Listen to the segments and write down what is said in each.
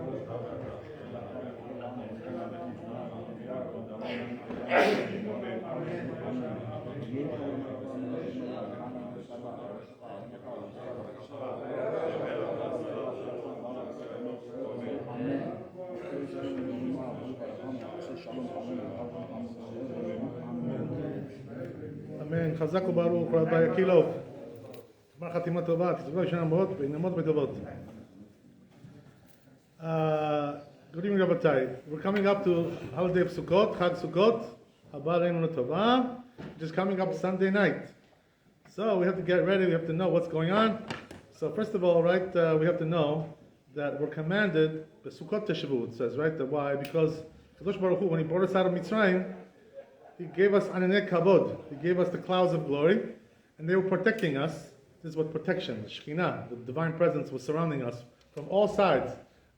אמן. חזק וברוך רבי דנילוב. גמר חתימה טובה, תצטרכו לשנה מאוד ונעמוד בטובות. Good evening, Rabbi. We're coming up to holiday of Sukkot, Chag Sukkot, Haba Aleinu Tova, which is coming up Sunday night. So we have to get ready, we have to know what's going on. So first of all, right, we have to know that we're commanded, the Sukkot Teshuvah, it says, right, why? Because Kadosh Baruch Hu, when He brought us out of Mitzrayim, He gave us Ananei Kavod, He gave us the clouds of glory, and they were protecting us. This is what protection, the Shekhinah, the divine presence was surrounding us from all sides.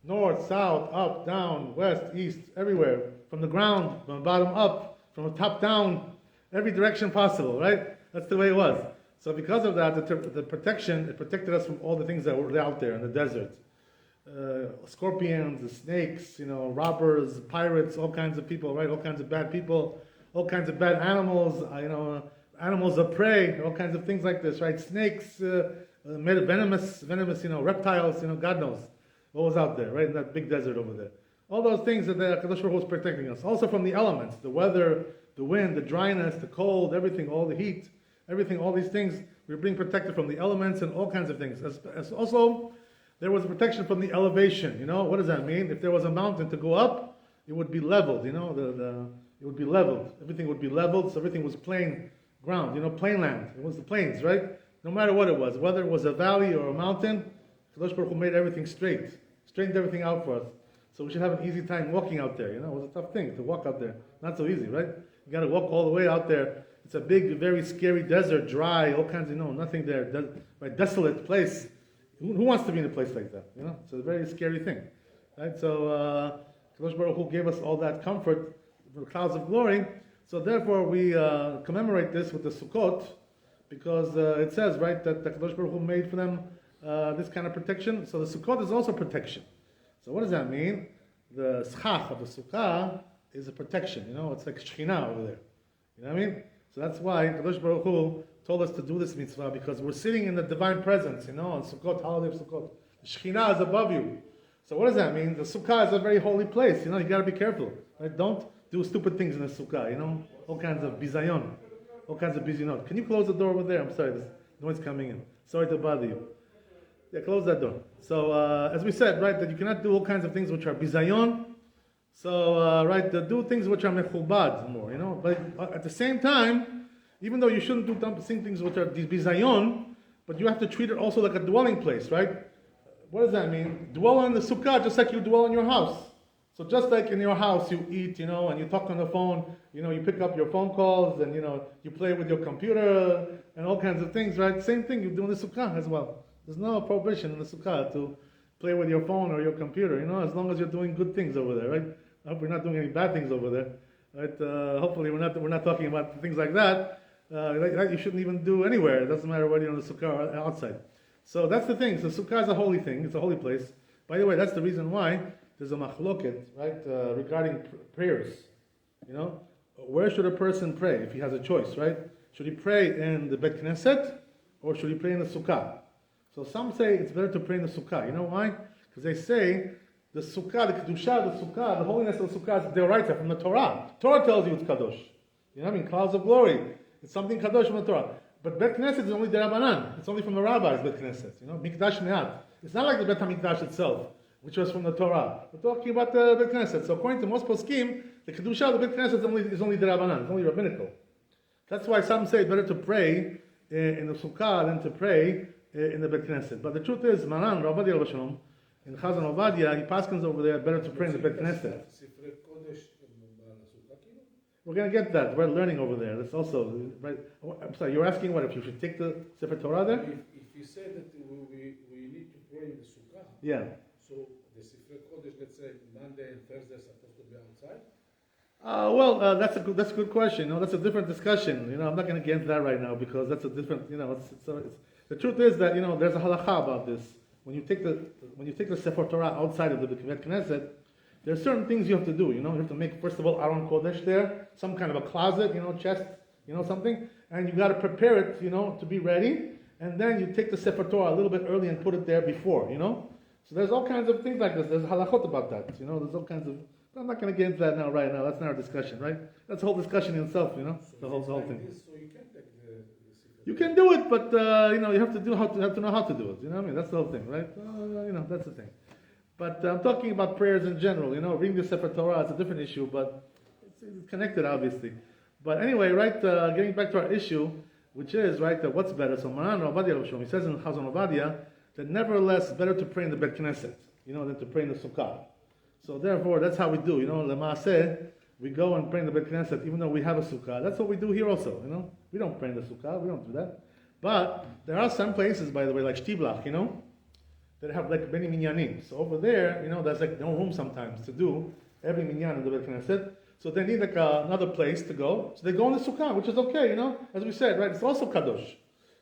North, south, up, down, west, east, everywhere. From the ground, from the bottom up, from the top down, every direction possible, right? That's the way it was. So because of that, the protection, it protected us from all the things that were out there in the desert. Scorpions, the snakes, robbers, pirates, all kinds of people, right? All kinds of bad people, all kinds of bad animals, animals of prey, all kinds of things like this, right? Snakes, venomous, reptiles, God knows what was out there, right? In that big desert over there. All those things that the Kadosh Baruch Hu was protecting us. Also from the elements, the weather, the wind, the dryness, the cold, everything, all the heat, everything, all these things, we were being protected from the elements and all kinds of things. As also, there was protection from the elevation. What does that mean? If there was a mountain to go up, it would be leveled, it would be leveled. Everything would be leveled, so everything was plain ground, plain land. It was the plains, right? No matter what it was, whether it was a valley or a mountain, Kadosh Baruch Hu made everything straightened everything out for us. So we should have an easy time walking out there. It was a tough thing to walk out there. Not so easy, right? You got to walk all the way out there. It's a big, very scary desert, dry, all kinds of, nothing there. Right? Desolate place. Who wants to be in a place like that? It's a very scary thing, right? So Kadosh Baruch Hu gave us all that comfort, the clouds of glory. So therefore, we commemorate this with the Sukkot, because it says, right, that the Kadosh Baruch Hu made for them this kind of protection. So the Sukkot is also protection. So what does that mean? The schach of the Sukkah is a protection. It's like Shekhinah over there. You know what I mean? So that's why Kadosh Baruch Hu told us to do this mitzvah, because we're sitting in the divine presence, on Sukkot, holiday of Sukkot. The Shekhinah is above you. So what does that mean? The Sukkah is a very holy place. You got to be careful. Right? Don't do stupid things in the Sukkah. All kinds of bizayon, all kinds of bizayonot. Can you close the door over there? I'm sorry, there's noise coming in. Sorry to bother you. Yeah, close that door. So, as we said, right, that you cannot do all kinds of things which are bizayon. So, right, do things which are mechubad more, But at the same time, even though you shouldn't do things which are bizayon, but you have to treat it also like a dwelling place, right? What does that mean? Dwell in the sukkah just like you dwell in your house. So just like in your house you eat, and you talk on the phone, you pick up your phone calls and, you play with your computer and all kinds of things, right? Same thing you do in the sukkah as well. There's no prohibition in the sukkah to play with your phone or your computer, as long as you're doing good things over there, right? I hope we're not doing any bad things over there, right? Hopefully we're not talking about things like that. That you shouldn't even do anywhere. It doesn't matter whether you're in the sukkah or outside. So that's the thing. So sukkah is a holy thing. It's a holy place. By the way, that's the reason why there's a machloket, right, regarding prayers. Where should a person pray if he has a choice, right? Should he pray in the Bet Knesset or should he pray in the sukkah? So some say it's better to pray in the sukkah. You know why? Because they say the sukkah, the kedusha, the sukkah, the holiness of the sukkah is deoraita from the Torah. Torah tells you it's kadosh. Clouds of glory. It's something kadosh from the Torah. But Bet Knesset is only derabanan. It's only from the rabbis, Bet Knesset. Mikdash me'at. It's not like the Bet HaMikdash itself, which was from the Torah. We're talking about the Bet Knesset. So according to most poskim, the kedusha of the Bet Knesset is only derabanan. It's only rabbinical. That's why some say it's better to pray in the sukkah than to pray in the Bet Knesset. But the truth is, Maran, Rabbi Danielov, in Chazan Ovadia, he paskins over there, better to pray in the Bet Knesset. We're going to get that. We're learning over there. That's also, right? I'm sorry, you're asking what, if you should take the Sefer Torah there? If you say that we need to pray in the Sukkah, yeah. So the Sefer Kodesh, let's say Monday and Thursday are supposed to be outside? That's a good question. That's a different discussion. I'm not going to get into that right now because that's a different. The truth is that there's a halakha about this. when you take the Sefer Torah outside of the Bet Knesset, there are certain things you have to do. You have to make, first of all, Aron Kodesh there, some kind of a closet, chest, something, and you got to prepare it, to be ready. And then you take the Sefer Torah a little bit early and put it there before, So there's all kinds of things like this. There's halachot about that, There's all kinds of. I'm not going to get into that right now. That's not our discussion, right? That's a whole discussion in itself, the whole thing. So you can take the You can do it, but you have to know how to do it. You know what I mean? That's the whole thing, right? That's the thing. But I'm talking about prayers in general. Reading the Sefer Torah is a different issue, but it's connected, obviously. But anyway, right? Getting back to our issue, which is right that what's better. So Maran Ovadia he says in Chazon Ovadia that nevertheless it's better to pray in the Bet Knesset, than to pray in the Sukkah. So therefore, that's how we do. Lemaaseh, we go and pray in the Bet Knesset, even though we have a Sukkah. That's what we do here also. We don't pray in the Sukkah. We don't do that. But there are some places, by the way, like Shtiblach, that have like many minyanim. So over there, there's like no room sometimes to do every minyan in the Bet Knesset. So they need like another place to go. So they go in the Sukkah, which is okay, as we said, right? It's also Kadosh.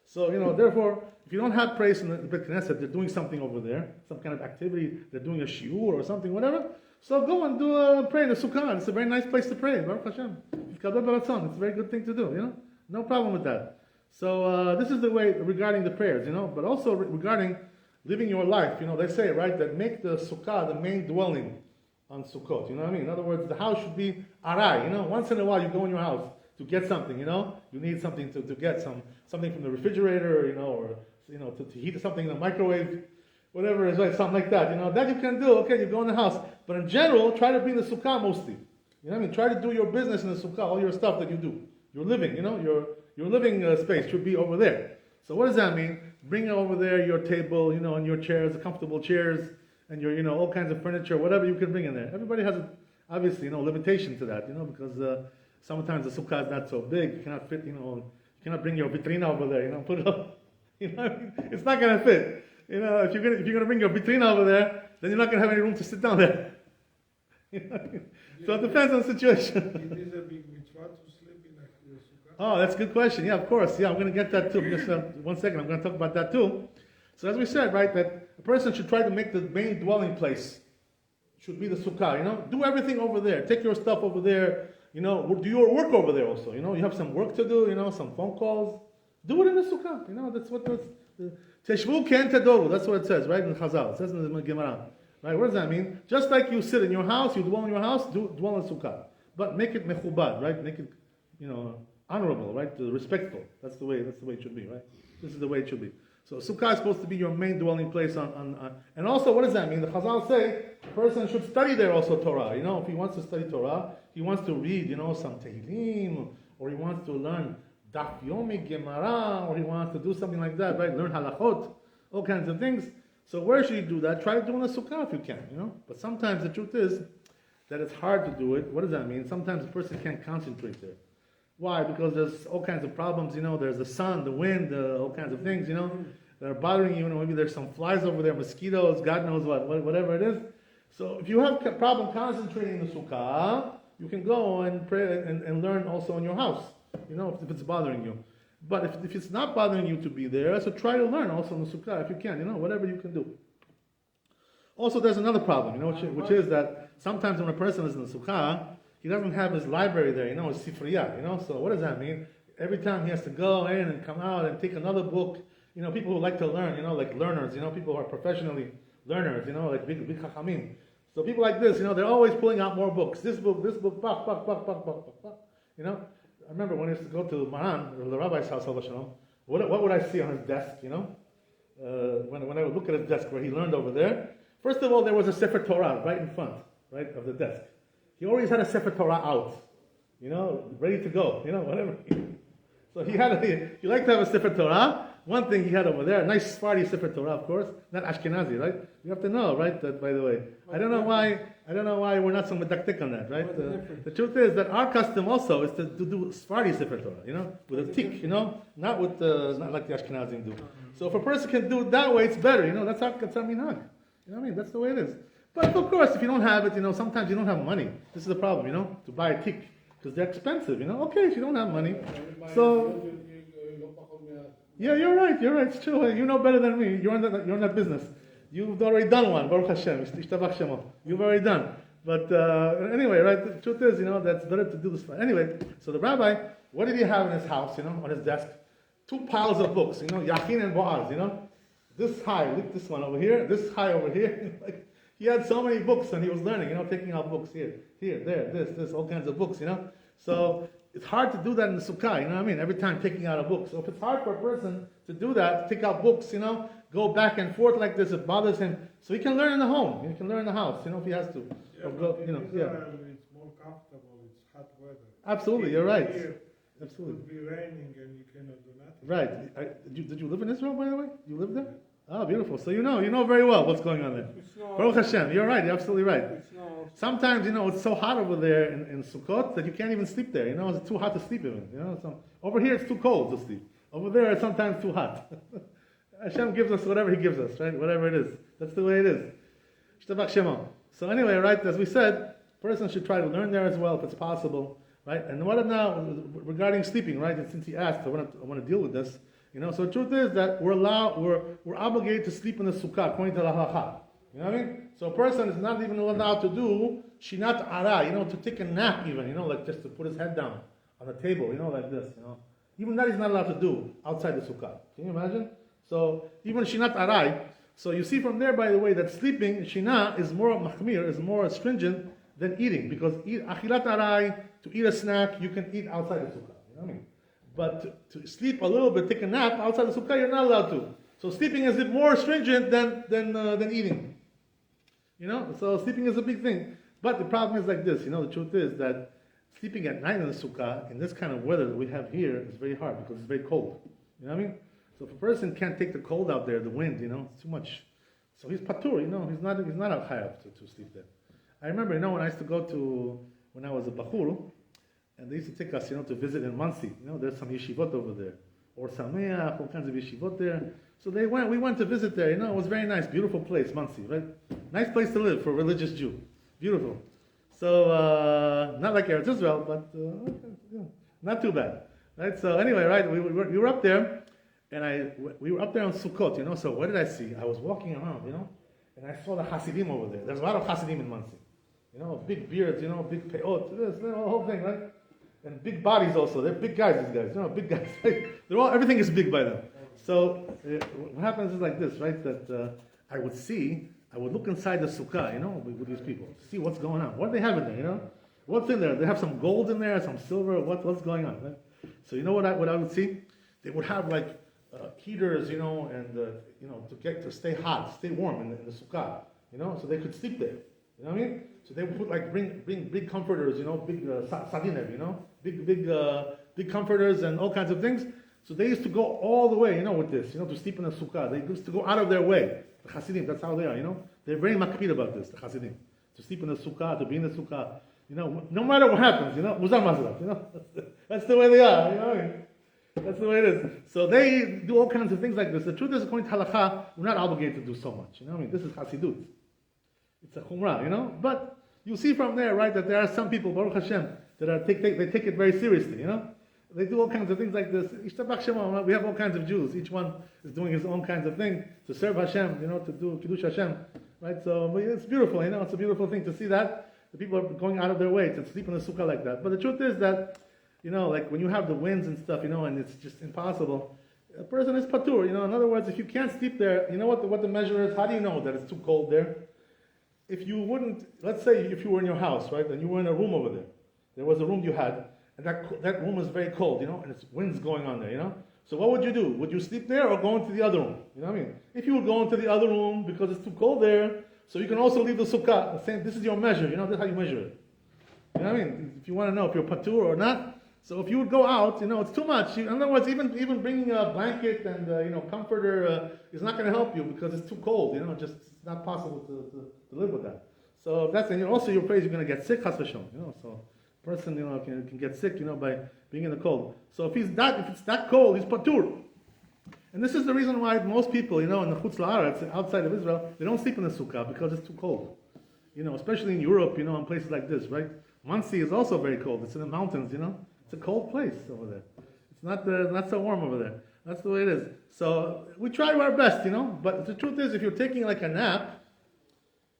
So, therefore, if you don't have praise in the Bet Knesset, they're doing something over there, some kind of activity, they're doing a shiur or something, whatever. So go and pray in the Sukkah. It's a very nice place to pray. Baruch Hashem. It's a very good thing to do, No problem with that. So this is the way regarding the prayers, but also regarding living your life. They say, right, that make the Sukkah the main dwelling on Sukkot. You know what I mean? In other words, the house should be arai. Once in a while you go in your house to get something, you need something to get something from the refrigerator, or to heat something in the microwave, whatever it is, right? Something like that, that you can do. Okay, you go in the house, but in general, try to be in the Sukkah mostly. You know what I mean? Try to do your business in the Sukkah, all your stuff that you do, your living, your living space should be over there. So what does that mean? Bring over there your table, and your chairs, the comfortable chairs, and your, all kinds of furniture, whatever you can bring in there. Everybody has, obviously, limitation to that, because sometimes the Sukkah is not so big. You cannot fit, you cannot bring your vitrina over there, put it up. What I mean? It's not going to fit. If you're gonna bring your vitrina over there, then you're not going to have any room to sit down there. So it depends on the situation. It is a big mitzvah to sleep in a Sukkah. Oh, that's a good question. Yeah, of course. Yeah, I'm going to get that too. Just 1 second. I'm going to talk about that too. So as we said, right, that a person should try to make the main dwelling place should be the Sukkah. Do everything over there. Take your stuff over there. Do your work over there also. You have some work to do. Some phone calls. Do it in the Sukkah. That's what Teshvu ken tedoru. That's what it says, right, in Chazal. It says in the Gemara. Right, what does that mean? Just like you sit in your house, you dwell in your house, dwell in Sukkah. But make it mechubad, right? Make it, honorable, right? Respectful. That's the way it should be, right? This is the way it should be. So Sukkah is supposed to be your main dwelling place and also, what does that mean? The Chazal say a person should study there also Torah. If he wants to study Torah, he wants to read, some Tehillim, or he wants to learn Daf Yomi Gemara, or he wants to do something like that, right? Learn halachot, all kinds of things. So where should you do that? Try to do in a Sukkah if you can, But sometimes the truth is that it's hard to do it. What does that mean? Sometimes a person can't concentrate there. Why? Because there's all kinds of problems, there's the sun, the wind, all kinds of things, that are bothering you. Maybe there's some flies over there, mosquitoes, God knows whatever it is. So if you have a problem concentrating in the Sukkah, you can go and pray and learn also in your house, if it's bothering you. But if it's not bothering you to be there, so try to learn also in the Sukkah if you can, whatever you can do. Also, there's another problem, which is that sometimes when a person is in the Sukkah, he doesn't have his library there, his sifriyah, So what does that mean? Every time he has to go in and come out and take another book. People who like to learn, like learners, people who are professionally learners, like big chachamim. So people like this, they're always pulling out more books. This book, bach, bach, bach, bach, bach, bach. I remember when I used to go to Maran, or the Rabbi's house, what would I see on his desk, when I would look at his desk where he learned over there. First of all, there was a Sefer Torah right in front, right, of the desk. He always had a Sefer Torah out, ready to go, whatever. So he liked to have a Sefer Torah. One thing he had over there, a nice Sephardi Sefer Torah, of course, not Ashkenazi, right? You have to know, right? That, by the way, I don't know why we're not so medactic on that, right? The truth is that our custom also is to do Sephardi Sefer Torah, with a tik, not like the Ashkenazim do. So if a person can do it that way, it's better, That's our minhag. You know what I mean? That's the way it is. But of course, if you don't have it, sometimes you don't have money. This is the problem, to buy a tik, because they're expensive, Okay, if you don't have money, so. Yeah, you're right. It's true. You know better than me. You're in that business. You've already done one, Baruch Hashem, Ishtabach Shemo. You've already done. But anyway, right, the truth is, that's better to do this. Anyway, so the rabbi, what did he have in his house, on his desk? 2 piles of books, Yachin and Boaz, this high, look this one over here, this high over here. Like, he had so many books and he was learning, taking out books here, there, this, all kinds of books, So it's hard to do that in the Sukkah, you know what I mean? Every time taking out a book. So if it's hard for a person to do that, take out books, go back and forth like this, it bothers him. So he can learn in the home, he can learn in the house, if he has to. Yeah, Go, in Israel, it's more comfortable, it's hot weather. Absolutely, you're right. Here, Absolutely. it could be raining and you cannot do nothing. Right. Did you live in Israel, by the way? You live there? Oh, beautiful. So you know very well what's going on there. Baruch Hashem, you're right, you're absolutely right. Sometimes, it's so hot over there in Sukkot that you can't even sleep there. It's too hot to sleep even. So over here it's too cold to sleep. Over there it's sometimes too hot. Hashem gives us whatever He gives us, right? Whatever it is. That's the way it is. Shtabach Shemo. So anyway, right, as we said, a person should try to learn there as well if it's possible, right? And what now regarding sleeping, right? And since he asked, I want to deal with this. So the truth is that we're obligated to sleep in the sukkah according to the halacha. You know what I mean? So a person is not even allowed to do shinat ara, to take a nap even, like just to put his head down on the table, like this, Even that he's not allowed to do outside the sukkah. Can you imagine? So even shinat arai. So you see from there, by the way, that sleeping, shina, is more mahmir, is more stringent than eating. Because achilat arai, to eat a snack, you can eat outside the sukkah. You know what I mean? But to sleep a little bit, take a nap outside the sukkah, you're not allowed to. So sleeping is more stringent than eating. So sleeping is a big thing. But the problem is like this, the truth is that sleeping at night in the sukkah, in this kind of weather that we have here, is very hard because it's very cold. You know what I mean? So if a person can't take the cold out there, the wind, it's too much. So he's patur, he's not a chayav to sleep there. I remember, when I used to go to, when I was a bachur, and they used to take us, to visit in Monsey. There's some yeshivot over there. Or Sameach, all kinds of yeshivot there. So we went to visit there, it was very nice, beautiful place, Monsey, right? Nice place to live for a religious Jew. Beautiful. So, not like Eretz Israel, but not too bad. Right? So anyway, right, we were up there, and we were up there on Sukkot, so what did I see? I was walking around, and I saw the Hasidim over there. There's a lot of Hasidim in Monsey. Big beards, big peot, this, the whole thing, right? And big bodies also. They're big guys, these guys. Big guys. Everything is big by them. So what happens is like this, right? That I would look inside the sukkah, with these people, to see what's going on. What do they have in there, What's in there? They have some gold in there, some silver. What's going on, right? So what I would see? They would have like heaters, and to stay hot, stay warm in the sukkah, so they could sleep there. You know what I mean? So they would put bring big comforters, big sadinev, big comforters and all kinds of things. So they used to go all the way, with this, to sleep in the sukkah. They used to go out of their way. The Hasidim, that's how they are, They're very makpid about this, the Hasidim. To sleep in the sukkah, to be in the sukkah, no matter what happens, muzar mazraf, that's the way they are, you know what I mean? That's the way it is. So they do all kinds of things like this. The truth is, according to halakha, we're not obligated to do so much, I mean? This is Hasidut. It's a chumrah, But you see from there, right, that there are some people, Baruch Hashem, that they take it very seriously, They do all kinds of things like this. Ishtabach Shema, we have all kinds of Jews. Each one is doing his own kinds of thing to serve Hashem, to do Kiddush Hashem, right? So it's beautiful, It's a beautiful thing to see that. The people are going out of their way to sleep in the sukkah like that. But the truth is that, like when you have the winds and stuff, and it's just impossible, a person is patur, In other words, if you can't sleep there, what the measure is? How do you know that it's too cold there? If you wouldn't, let's say if you were in your house, right, and you were in a room over there. There was a room you had, and that room was very cold, and it's winds going on there, So what would you do? Would you sleep there or go into the other room? You know what I mean? If you would go into the other room because it's too cold there, so you can also leave the sukkah, saying this is your measure, this is how you measure it. You know what I mean? If you want to know if you're patur or not. So if you would go out, it's too much. In other words, even bringing a blanket and comforter is not going to help you because it's too cold. Just it's not possible to live with that. So that's, and also you're afraid you're going to get sick, chas v'shalom. So a person can get sick by being in the cold. So if it's that cold, he's patur. And this is the reason why most people, in the chutz la'aretz, outside of Israel, they don't sleep in the sukkah because it's too cold. Especially in Europe, in places like this, right? Monsey is also very cold. It's in the mountains, It's a cold place over there. It's not so warm over there. That's the way it is. So we try our best, But the truth is, if you're taking like a nap,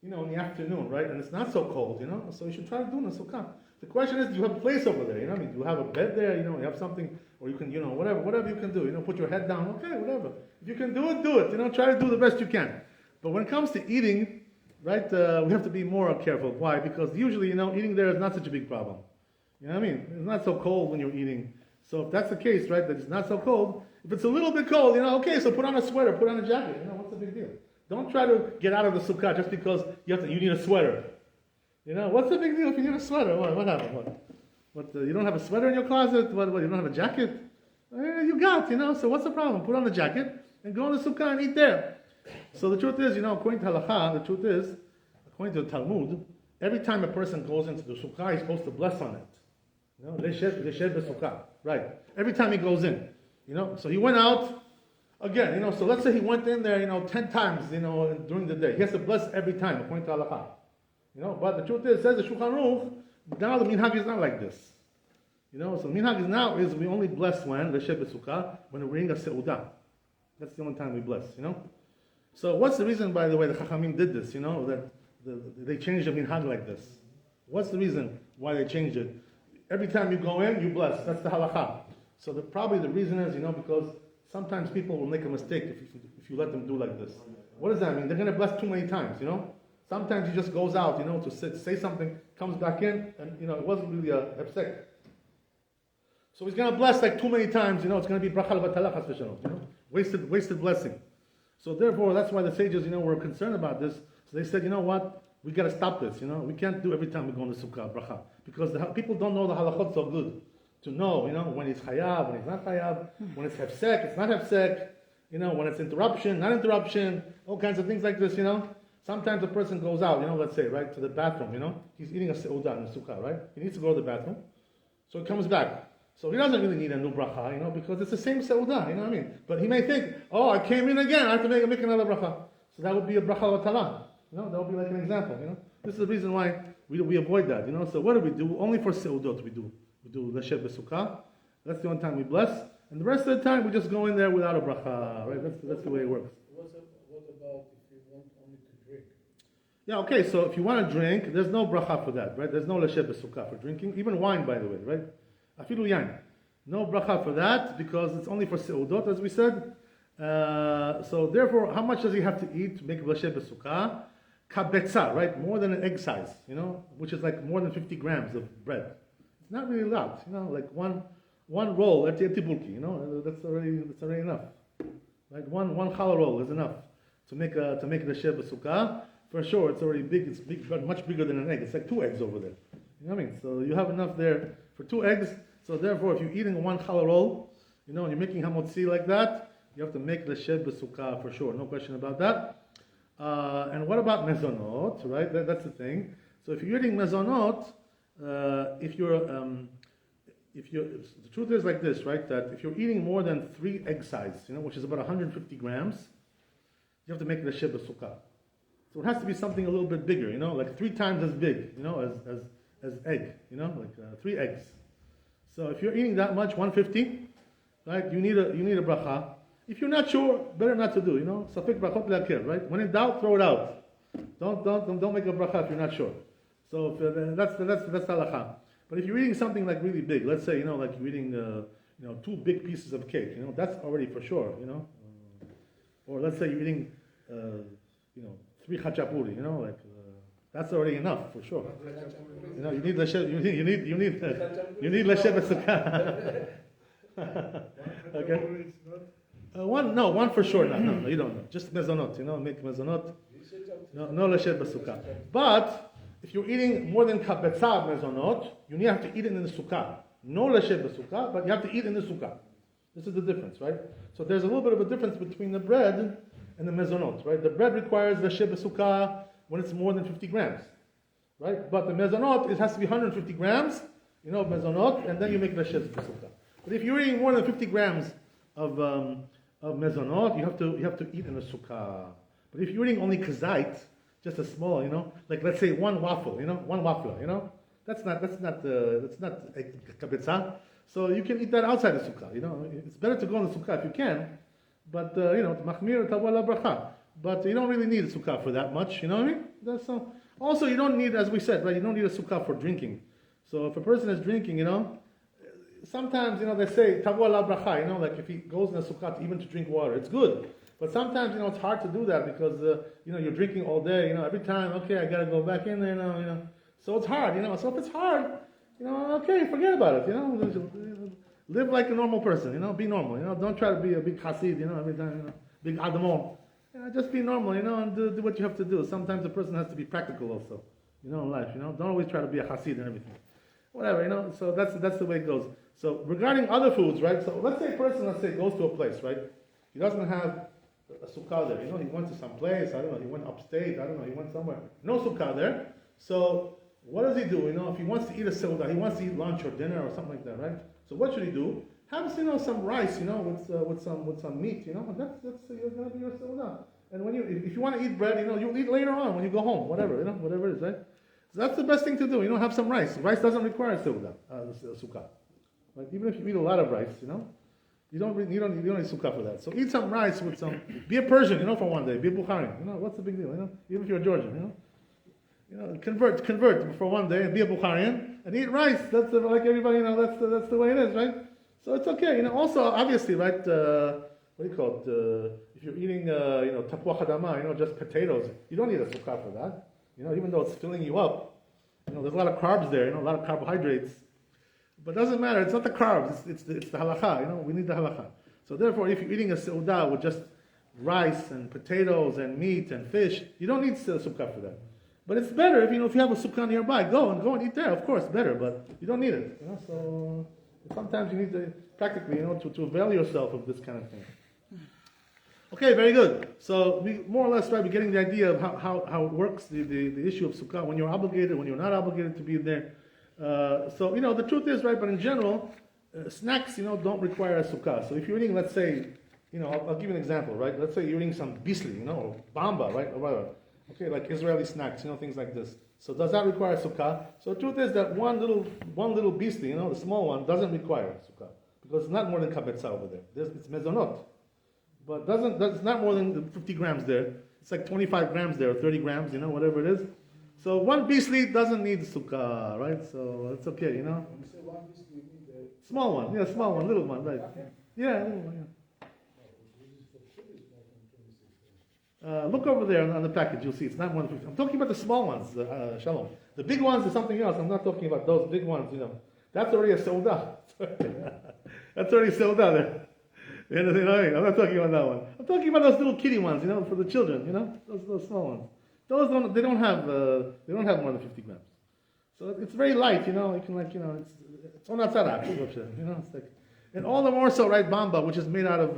in the afternoon, right, and it's not so cold, so you should try to do it in the Sukkah. The question is, do you have a place over there? Do you have a bed there? You have something, or you can, whatever you can do. Put your head down. Okay, whatever. If you can do it, do it. Try to do the best you can. But when it comes to eating, right, we have to be more careful. Why? Because usually, eating there is not such a big problem. You know what I mean? It's not so cold when you're eating. So if that's the case, right, that it's not so cold, if it's a little bit cold, okay, so put on a sweater, put on a jacket. What's the big deal? Don't try to get out of the Sukkah just because you need a sweater. What's the big deal if you need a sweater? What happened? What? You don't have a sweater in your closet? What? You don't have a jacket? You got, so what's the problem? Put on the jacket and go in the Sukkah and eat there. So the truth is, according to Halakha, the truth is, according to the Talmud, every time a person goes into the Sukkah, he's supposed to bless on it. Leshed the Sukkah. Right. Every time he goes in. So he went out, again, so let's say he went in there, 10 times, during the day. He has to bless every time, according to Halakha. But the truth is, says the Shulchan Aruch, now the minhag is not like this. So the minhag is we only bless when, Leshed B'Sukkah, when we're eating a seudah. That's the only time we bless, So what's the reason, by the way, the Chachamim did this, that they changed the minhag like this? What's the reason why they changed it? Every time you go in, you bless. That's the halakha. So probably the reason is, because sometimes people will make a mistake if you let them do like this. What does that mean? They're going to bless too many times, Sometimes he just goes out, to say something, comes back in, and, it wasn't really a hefsek. So he's going to bless like too many times, it's going to be bracha l'batala chas v'shalom, wasted blessing. So therefore, that's why the sages, were concerned about this. So they said, what? We got to stop this, We can't do every time we go into Sukkah, bracha. Because people don't know the halachot so good. To know, when it's chayav, when it's not chayav, when it's hefsek, it's not hefsek, when it's interruption, not interruption, all kinds of things like this, Sometimes a person goes out, let's say, right, to the bathroom, He's eating a seudah in the Sukkah, right? He needs to go to the bathroom. So he comes back. So he doesn't really need a new bracha, because it's the same seudah, you know what I mean? But he may think, I came in again, I have to make another bracha. So that would be a bracha l'tala. That would be like an example, This is the reason why we avoid that, So what do? Only for seudot we do. We do Leshed B'Sukkah. That's the only time we bless. And the rest of the time we just go in there without a bracha, right? That's the way it works. What about if you want only to drink? Yeah, okay, so if you want to drink, there's no bracha for that, right? There's no Leshed B'Sukkah for drinking. Even wine, by the way, right? Afilu yain. No bracha for that, because it's only for seudot, as we said. So therefore, how much does he have to eat to make Leshed B'Sukkah? Kabetza, right? More than an egg size, which is like more than 50 grams of bread. It's not really a lot, like one roll, etibulki, that's already enough. Right? One challah roll is enough to make the Leshed B'Sukkah. For sure, it's already big. It's big, but much bigger than an egg. It's like 2 eggs over there. You know what I mean? So you have enough there for 2 eggs. So therefore, if you're eating one challah roll, and you're making hamotzi like that, you have to make Leshed B'Sukkah for sure. No question about that. And what about mezonot, right? That's the thing. So if you're eating mezonot, the truth is like this, right? That if you're eating more than 3 egg size, which is about 150 grams, you have to make Leshed B'Sukkah. So it has to be something a little bit bigger, like 3 times as big, as egg, like 3 eggs. So if you're eating that much, 150, right? You need a bracha. If you're not sure, better not to do, Safek brachot le'akir, right? When in doubt, throw it out. Don't make a bracha if you're not sure. So that's halakha. But if you're eating something like really big, let's say, like you're eating, 2 big pieces of cake, that's already for sure, Or let's say you're eating, 3 chachapuri, that's already enough for sure. You need Leshed B'Sukkah. Okay. One for sure. No, you don't know. Just mezonot, make mezonot. No Leshed B'Sukkah. But if you're eating more than kabetza mezonot, you have to eat it in the sukkah. No Leshed B'Sukkah, but you have to eat in the sukkah. This is the difference, right? So there's a little bit of a difference between the bread and the mezonot, right? The bread requires Leshed B'Sukkah when it's more than 50 grams, right? But the mezonot, it has to be 150 grams, mezonot, and then you make Leshed B'Sukkah. But if you're eating more than 50 grams of mezonot, you have to eat in a sukkah. But if you're eating only kazait, just a small, like let's say one waffle, one waffle, that's not kabetza. So you can eat that outside the sukkah. It's better to go in the sukkah if you can, but machmir tavua la bracha. But you don't really need a sukkah for that much. You know what I mean? Also, you don't need, as we said, right? You don't need a sukkah for drinking. So if a person is drinking, sometimes they say tavua la bracha. Like if he goes in a sukkah even to drink water, it's good. But sometimes it's hard to do that because you're drinking all day. Every time, okay, I gotta go back in there. So it's hard. So if it's hard, okay, forget about it. Live like a normal person. Be normal. Don't try to be a big hasid. Every time, big adamon. Just be normal. And do what you have to do. Sometimes a person has to be practical also. In life. Don't always try to be a hasid and everything. Whatever. So that's the way it goes. So regarding other foods, right? So let's say a person, goes to a place, right? He doesn't have a sukkah there. He went to some place, I don't know, he went upstate, I don't know, he went somewhere. No sukkah there. So what does he do? If he wants to eat a seudah, he wants to eat lunch or dinner or something like that, right? So what should he do? Have some rice, with some meat, that's gonna be your seudah. And if you want to eat bread, you'll eat later on when you go home, whatever it is, right? So that's the best thing to do. Have some rice. Rice doesn't require seudah, sukkah. Right? Even if you eat a lot of rice, you don't need sukkah for that. So eat some rice with some. Be a Persian, for one day. Be a Bukhari. What's the big deal? Even if you're a Georgian, convert for one day and be a Bukharian and eat rice. That's like everybody. That's the way it is, right? So it's okay. Also, obviously, right? What do you call it? If you're eating, tapua hadama, just potatoes, you don't need a sukkah for that. Even though it's filling you up, there's a lot of carbs there. A lot of carbohydrates. But it doesn't matter. It's not the carbs. It's the halakha. We need the halakha. So therefore, if you're eating a seudah with just rice and potatoes and meat and fish, you don't need sukkah for that. But it's better if you have a sukkah nearby. Go and eat there. Of course, better. But you don't need it. So sometimes you need to practically, to avail yourself of this kind of thing. Okay, very good. So we more or less we're getting the idea of how it works, the issue of sukkah, when you're obligated, when you're not obligated to be there. So the truth is, right, but in general, snacks, don't require a sukkah. So if you're eating, let's say, I'll give you an example, right? Let's say you're eating some bisli, or bamba, right? Or whatever. Okay, like Israeli snacks, things like this. So does that require sukkah? So the truth is that one little bisli, the small one, doesn't require sukkah. Because it's not more than kabetza over there. It's mezonot. But it's not more than 50 grams there. It's like 25 grams there, or 30 grams, whatever it is. So one bisli doesn't need sukkah, right? So it's okay, When you say one biscuit, you mean the Small one, little one, right? Yeah, little one, yeah. Look over there on the package, you'll see it's not 150. I'm talking about the small ones, Shalom. The big ones is something else. I'm not talking about those big ones, That's already a seudah. That's already seudah there. I'm not talking about that one. I'm talking about those little kitty ones, for the children, those small ones. Those don't have more than 50 grams. So it's very light, you can it's on that side, it's like, and all the more so, right? Bamba, which is made out of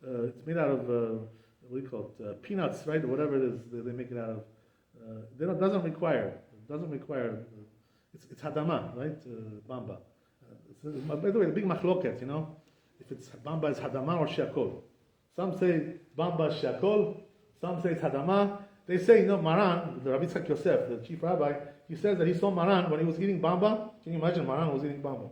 what do you call it? Peanuts, right? Or whatever it is they make it out of. It doesn't require. It's hadama, right? Bamba. By the way, the big machloket, if it's bamba is hadama or shakol. Some say bamba is shakol. Some say it's hadama. They say, Maran, the Rabbi Tzak Yosef, the chief rabbi, he says that he saw Maran when he was eating bamba. Can you imagine Maran was eating bamba?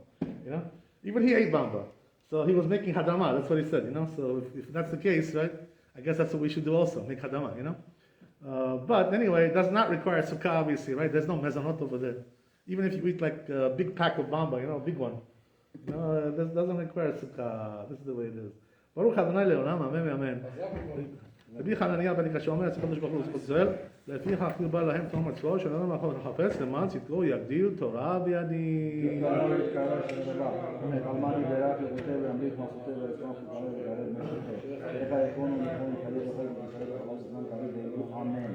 Even he ate bamba. So he was making hadama, that's what he said, So if that's the case, right, I guess that's what we should do also, make hadama, But anyway, it does not require sukkah, obviously, right? There's no mezonot over there. Even if you eat like a big pack of bamba, a big one. It doesn't require sukkah. This is the way it is. Baruch Adonai Leolam, amen, amen. רבי חנניה בן קשה אומר, הקדוש ברוך הוא לזכות ישראל, לפיכך אפילו בא להם תום אצלו, שלא מאחור לחפש, למען צדקו יגדיל תורה בידי. אמן.